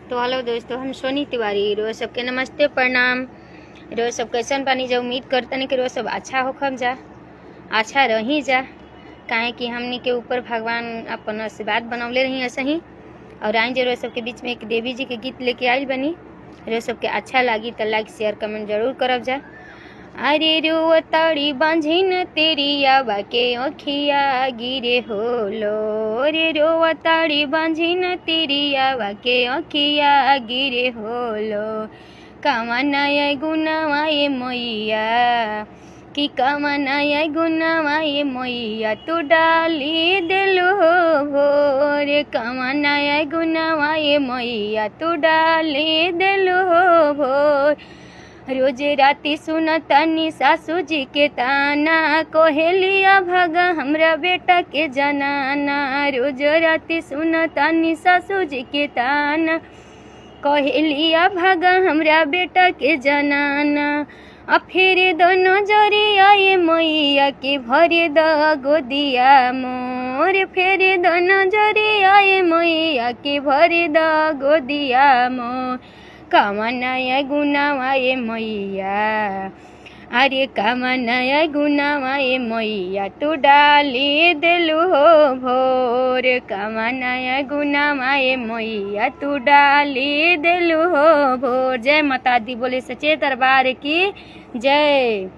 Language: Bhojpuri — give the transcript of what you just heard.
तो हेलो दोस्तों, हम सोनी तिवारी रोज सबके नमस्ते प्रणाम। रोज सब कैसन पानी जा, उम्मीद करतनी कि रोज सब अच्छा होखम जा, अच्छा रही जा, काहे कि हमनी के ऊपर भगवान अपन आशीर्वाद बनौले रही ऐसे ही। और आई जो रोज सबके बीच में एक देवी जी के गीत लेके आइल बनी। रोज सबके अच्छा लगी तो लाइक शेयर कमेंट जरूर करब जा। अरे रोवताड़ी बांझिन तेरी आवा के अखिया गिरे होलो, रे रोवताड़ी बांझिन तेरी आवा के अखिया गिरे होलो। कामनाय गुनावाए मैया कि कामनाय गुनावाए मैया तू डाली दिलो भोर। कामनाय गुनावाए मैया तू डाली दिलो भोर। रोज राती सुनतानी सासू जी के ताना, कोहेलिया भागा हमरा बेटा के जनाना। रोज राती सुनतानी सासू जी के ताना, कोहेलिया भागा हमरा बेटा के जनाना। आ फिर दोनों जरिया ये मैया के भरे द गोदिया मोर। फिर दोनों जरिया ये मैया के भरे द गोदिया मोर। कामनाय गुनावाए मैया, अरे कामनाय गुनावाए मैया तू डाली दिलु हो भोर। कामनाय गुनावाए मैया तू डाली दिलु हो भोर। जय माता दी, बोले सच्चे दरबार की जय।